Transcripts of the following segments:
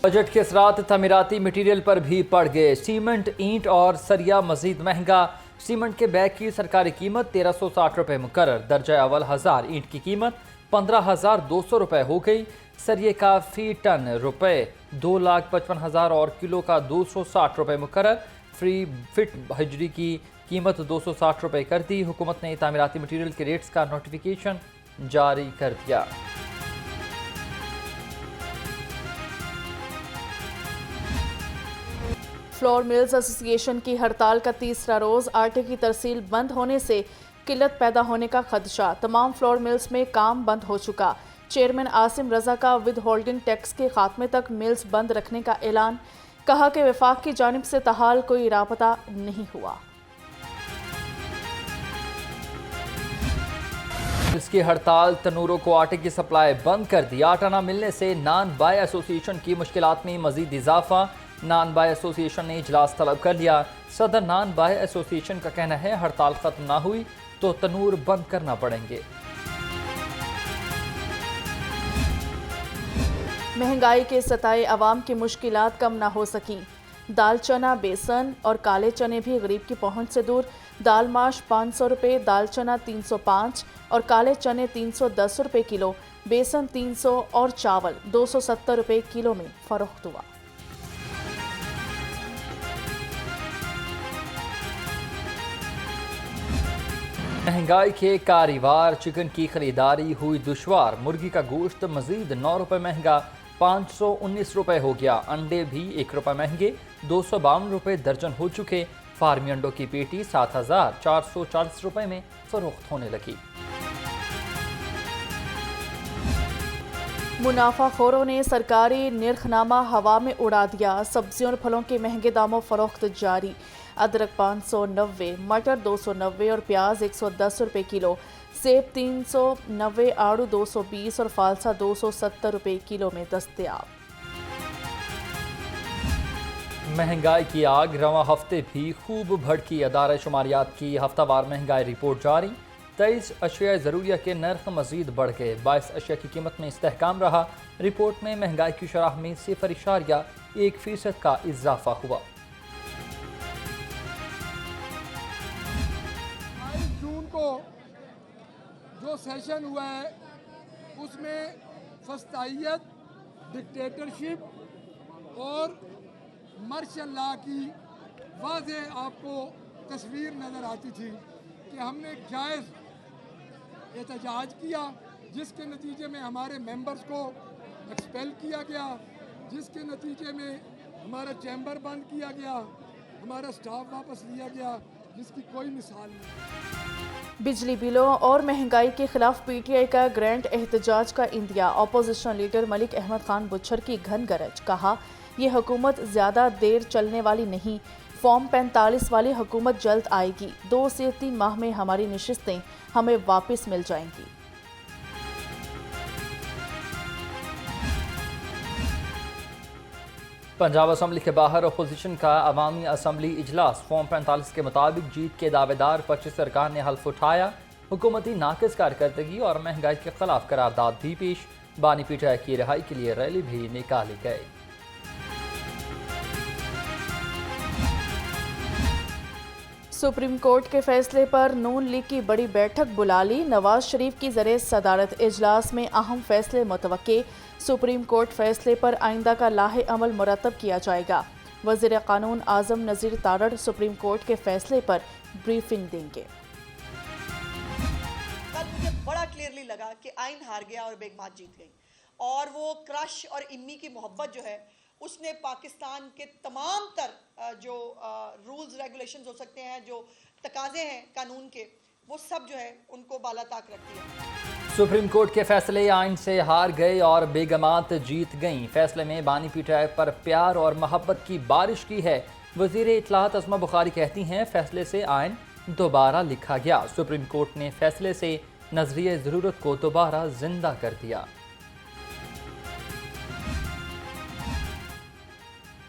Budget के साथ तमीराती material पर भी पड़ गए। सीमेंट, ईंट और सरिया मजीद महंगा। सीमेंट के बैग की सरकारी कीमत 1360 रुपये मुकर्रर। दर्जा अव्वल 1000 ईंट की कीमत 15,200 रुपये हो गई। सरिये का फी टन रुपये 2,55,000 और किलो का 260 रुपये मुकर्रर। फ्री फिट हजरी की कीमत 260 रुपये कर दी। हुकूमत ने तामीराती मटीरियल के रेट्स का नोटिफिकेशन जारी कर दिया। फ्लोर मिल्स एसोसिएशन की हड़ताल का तीसरा रोज। आटे की तरसील बंद होने से किल्लत पैदा होने का खदशा। तमाम फ्लोर मिल्स में काम बंद हो चुका। चेयरमैन आसिम रजा का विद होल्डिंग टैक्स के खात्मे तक मिल्स बंद रखने का ऐलान। कहा कि वफाक की जानिब से तहाल कोई राबता नहीं हुआ। इसकी हड़ताल तनूरों को आटे की सप्लाई बंद कर दी। आटा न मिलने से नान बाय एसोसिएशन की मुश्किलात में मजीद इजाफा। नान बाय एसोसिएशन ने इजलास तलब कर लिया। सदर नान बाय एसोसिएशन का कहना है हड़ताल खत्म ना हुई तो तनूर बंद करना पड़ेंगे। महंगाई के सताए अवाम की मुश्किलात कम ना हो सकी। दाल चना, बेसन और काले चने भी गरीब की पहुंच से दूर। दाल माश 500 रुपये, दाल चना 305 और काले चने 310 रुपये किलो। बेसन 300 और चावल 270 रुपये किलो में फरोख्त हुआ। महंगाई के कारीवार चिकन की खरीदारी हुई दुश्वार। मुर्गी का गोश्त मजीद 9 रुपये महंगा, 519 रुपये हो गया। अंडे भी 1 रुपये महंगे, 252 रुपये दर्जन हो चुके। फार्मी अंडों की पेटी 7,440 रुपये में फरोख्त होने लगी। मुनाफाखोरों ने सरकारी निर्खनामा हवा में उड़ा दिया। सब्जियों और फलों के महंगे दामों फरोख्त जारी। अदरक 590, मटर 290 और प्याज 110 रुपये किलो। सेब 390, आड़ू 220 और फालसा 270 रुपये किलो में दस्तयाब। महंगाई की आग रवां हफ्ते भी खूब भड़की। अदारा शुमारियात की हफ्तावार महंगाई रिपोर्ट जारी। 23 अशिया ज़रूरिया के नर्ख मजीद बढ़ गए। 22 अशिया की कीमत में इस्तेहकाम रहा। रिपोर्ट में महंगाई की शरह में 0.1% का इजाफा हुआ। 22 जून को जो सेशन हुआ है उसमें फस्तायत, डिक्टेटरशिप और मार्शल लॉ की वाज़ेह आपको तस्वीर नज़र आती थी कि हमने जायज़ एहतजाज किया, जिसके नतीजे में हमारे मेंबर्स को एक्सपेल किया गया, जिसके नतीजे में हमारा चैम्बर बंद किया गया, हमारा स्टाफ वापस लिया गया, जिसकी कोई मिसाल नहीं। बिजली बिलों और महंगाई के खिलाफ पीटीआई का ग्रैंड एहतजाज का इंदिया। अपोजिशन लीडर मलिक अहमद खान बुच्छर की घन गरज। कहा, यह हुकूमत ज़्यादा देर चलने वाली नहीं। फॉर्म 45 वाली हुकूमत जल्द आएगी। 2 से 3 माह में हमारी नशिस्तें हमें वापस मिल जाएंगी। पंजाब असम्बली के बाहर अपोजिशन का अवामी असम्बली इजलास। फॉर्म 45 के मुताबिक जीत के दावेदार 25 सरकार ने हल्फ उठाया। हुकूमती नाकिस कारकर्दगी और महंगाई के खिलाफ करारदाद भी पेश। बानी पीटीआई की रिहाई के लिए रैली भी निकाली गई। सुप्रीम कोर्ट के फैसले पर नून लीग की बड़ी बैठक बुला ली। नवाज शरीफ की ज़रिए सदारत। इजलास में अहम फैसले मुतवक्के। सुप्रीम कोर्ट फैसले पर आइंदा का लाहे अमल मुरतब किया जाएगा। वज़ीर कानून आज़म नज़ीर तारड़ सुप्रीम कोर्ट के फैसले पर ब्रीफिंग देंगे। कल मुझे बड़ा क्लियरली लगा कि आइन हार गया और बेगमात जीत गई, और वो क्रश और इम्मी की मोहब्बत जो है उसने पाकिस्तान के तमाम तर जो रूल्स रेगुलेशंस हो सकते हैं, जो तकाजे हैं कानून के, वो सब जो है उनको बालाताक रख दिया। सुप्रीम कोर्ट के फैसले आइन से हार गए और बेगमात जीत गईं। फैसले में बानी पीटीआई पर प्यार और मोहब्बत की बारिश की है। वज़ीर इत्तलात अस्मा बुखारी कहती हैं, फैसले से आइन दोबारा लिखा गया। सुप्रीम कोर्ट ने फैसले से नजरिए ज़रूरत को दोबारा जिंदा कर दिया।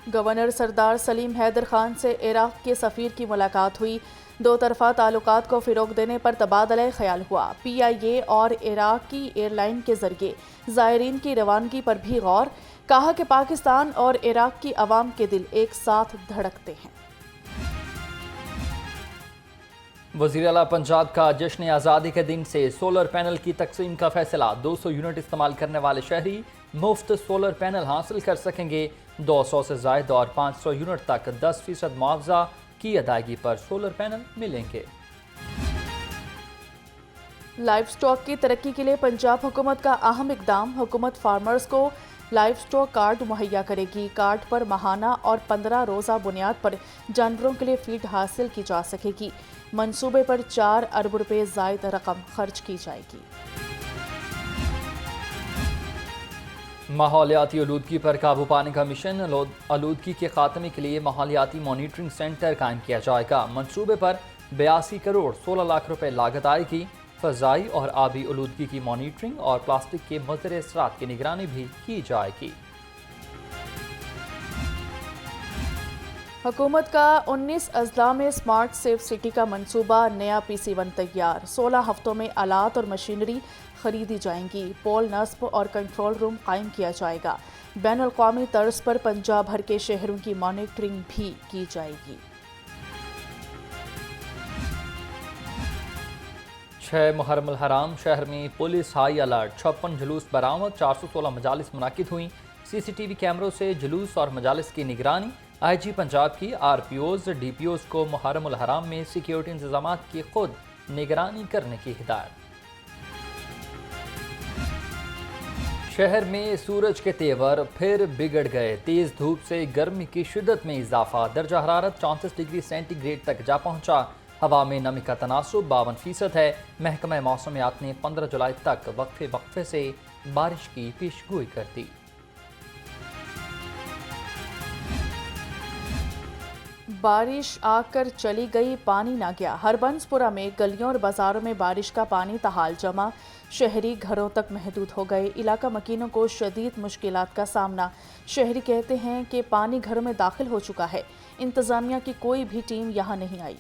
गवर्नर सरदार सलीम हैदर खान से इराक के सफ़ीर की मुलाकात हुई। दो तरफा ताल्लुकात को फ़रोग देने पर तबादला ख्याल हुआ। PIA और इराकी एयरलाइन के जरिए ज़ायरीन की रवानगी पर भी गौर। कहा कि पाकिस्तान और इराक की आवाम के दिल एक साथ धड़कते हैं। वज़ीर आला पंजाब का जश्न आज़ादी के दिन से सोलर पैनल की तकसीम का फैसला। 200 यूनिट इस्तेमाल करने वाले शहरी मुफ्त सोलर पैनल हासिल कर सकेंगे। 200 से ज़ायद और 500 यूनिट तक 10% मुआवजा की अदायगी पर सोलर पैनल मिलेंगे। लाइव स्टॉक की तरक्की के लिए पंजाब हुकूमत का अहम इकदाम। हुकूमत फार्मर्स को लाइव स्टॉक कार्ड मुहैया करेगी। कार्ड पर माहाना और 15 रोज़ा बुनियाद पर जानवरों के लिए फीड हासिल की जा सकेगी। मंसूबे पर 4 अरब रुपए ज़ायद रकम खर्च की जाएगी। माहौलियाती आलूदगी पर काबू पाने का मिशन। आलूदगी के खात्मे के लिए माहौलियाती मॉनिटरिंग सेंटर कायम किया जाएगा। मंसूबे पर 82 करोड़ 16 लाख रुपए लागत आएगी। फ़ज़ाई और आबी आलूदगी की मॉनिटरिंग और प्लास्टिक के मुज़र असरात की निगरानी भी की जाएगी। हुकूमत का 19 अजला में स्मार्ट सेफ सिटी का मंसूबा। नया PC1 तैयार। 16 हफ्तों में आलात और मशीनरी खरीदी जाएंगी। पोल नस्ब और कंट्रोल रूम कायम किया जाएगा। बैन अल-अक़वामी तर्ज पर पंजाब भर के शहरों की मॉनिटरिंग भी की जाएगी। 6 मुहर्रम अल हराम शहर में पुलिस हाई अलर्ट। 56 जुलूस बरामद। 416 मजालिस मुनाकिद हुई। CCTV कैमरों से जुलूस और मजालिस की निगरानी। IG पंजाब की RPOs DPOs को मुहर्रम अल हराम में सिक्योरिटी इंतजाम की खुद निगरानी करने की हिदायत। शहर में सूरज के तेवर फिर बिगड़ गए। तेज धूप से गर्मी की शिद्दत में इजाफा। दर्जा हरारत 34 डिग्री सेंटीग्रेड तक जा पहुंचा। हवा में नमी का तनासुब 52% है। महकमा मौसमियात ने 15 जुलाई तक वक्फे से बारिश की पेशगोई कर दी। बारिश आकर चली गई, पानी ना गया। हरबंसपुरा में गलियों और बाजारों में बारिश का पानी तहाल जमा। शहरी घरों तक महदूद हो गए। इलाका मकीनों को शदीद मुश्किलात का सामना। शहरी कहते हैं कि पानी घरों में दाखिल हो चुका है। इंतजामिया की कोई भी टीम यहाँ नहीं आई।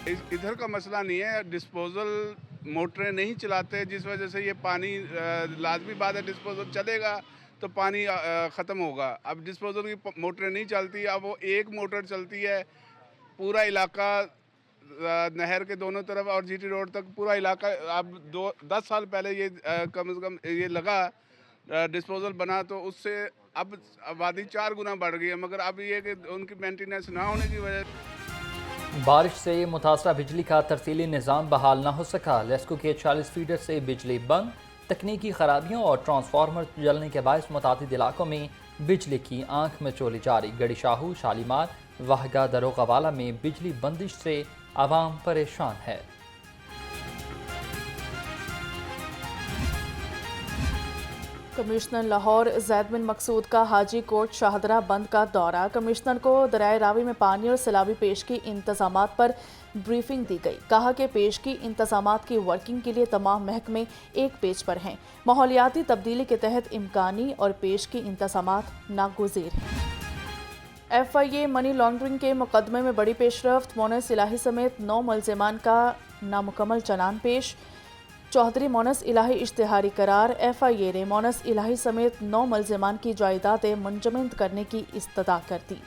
इधर का मसला नहीं है, डिस्पोजल मोटरें नहीं चलाते, जिस वजह से ये पानी लाजमी बात है डिस्पोजल चलेगा तो पानी ख़त्म होगा। अब डिस्पोजल की मोटरें नहीं चलती, अब वो एक मोटर चलती है। पूरा इलाका नहर के दोनों तरफ और GT रोड तक पूरा इलाका, अब 10 साल पहले ये कम से कम ये लगा डिस्पोजल बना तो उससे अब आबादी 4 गुना बढ़ गई है, मगर अब ये कि उनकी मेंटेनेंस ना होने की वजह बारिश से मुतासरा बिजली का तरसीली निज़ाम बहाल न हो सका। लेस्को के 40 फीडर से बिजली बंद। तकनीकी खराबियों और ट्रांसफार्मर जलने के बायस मुतादिद इलाकों में बिजली की आंख में चोली जारी। गड़ी शाहू, शालीमार, वाहगा, दरोगावाला में बिजली बंदिश से आवाम परेशान है। कमिश्नर लाहौर ज़ैद बिन मकसूद का हाजी कोट शाहदरा बंद का दौरा। कमिश्नर को दरियाए रावी में पानी और सैलाबी पेशगी इंतजामात पर ब्रीफिंग दी गई। कहा कि पेशगी इंतजामात की वर्किंग के लिए तमाम महकमे एक पेज पर हैं। माहौलियाती तब्दीली के तहत इम्कानी और पेशगी इंतजामात नागुज़ीर हैं। FIA मनी लॉन्ड्रिंग के मुकदमे में बड़ी पेशरफ्त। मोनस इलाही समेत 9 मुल्ज़िमान का नामुकम्मल चलान पेश। चौधरी मोनस इलाही इश्तिहारी करार। FIA ने मोनस इलाही समेत 9 मुल्ज़िमान की जायदादें मुंजमद करने की इस्तदा कर दी।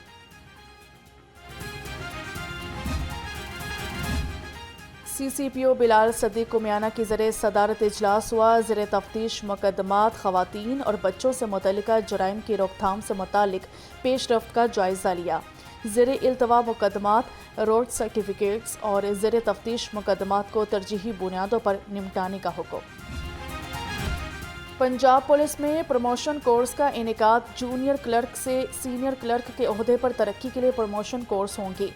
CCPO बिलाल सदीक कुमियाना की ज़रिए सदारत इजलास हुआ। ज़िर तफ्तीश मुकदमात, ख़वातीन और बच्चों से मुतल्लिका जराइम की रोकथाम से मुतालिक पेशरफ्त का जायज़ा लिया। ज़िर इल्तवा मुकदमात, रोड सर्टिफिकेट्स और ज़िर तफ्तीश मुकदमात को तरजीही बुनियादों पर निपटाने का हुक्म। पंजाब पुलिस में प्रमोशन कोर्स का इनेकाद। जूनियर क्लर्क से सीनियर क्लर्क के ओहदे पर तरक्की के लिए प्रमोशन कोर्स होंगे।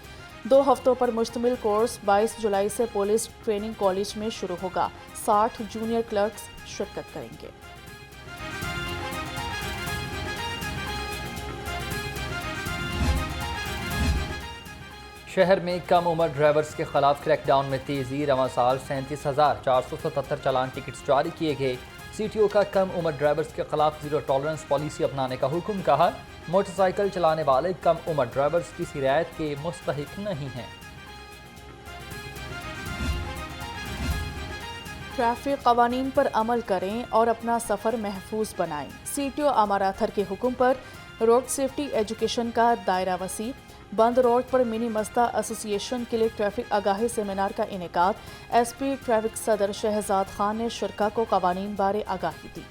2 हफ्तों पर मुश्तमिल कोर्स 22 जुलाई से पुलिस ट्रेनिंग कॉलेज में शुरू होगा। 60 जूनियर क्लर्क्स शिरकत करेंगे। शहर में कम उम्र ड्राइवर्स के खिलाफ क्रैकडाउन में तेजी। रवां साल 37,477 चालान टिकट्स जारी किए गए। सीटीओ का कम उम्र ड्राइवर्स के खिलाफ जीरो टॉलरेंस पॉलिसी अपनाने का हुक्म। कहा, मोटरसाइकिल चलाने वाले कम उम्र ड्राइवर्स किसी रियायत के मुस्तहिक नहीं हैं। ट्रैफिक कवानीन पर अमल करें और अपना सफ़र महफूज बनाएं। सीटीओ अमाराथर के हुक्म पर रोड सेफ्टी एजुकेशन का दायरा वसी। बंद रोड पर मिनी मस्ता एसोसिएशन के लिए ट्रैफिक आगाही सेमिनार का इनेकाद। एसपी ट्रैफिक सदर शहजाद खान ने शुरका को कवानीन बारे आगाही दी।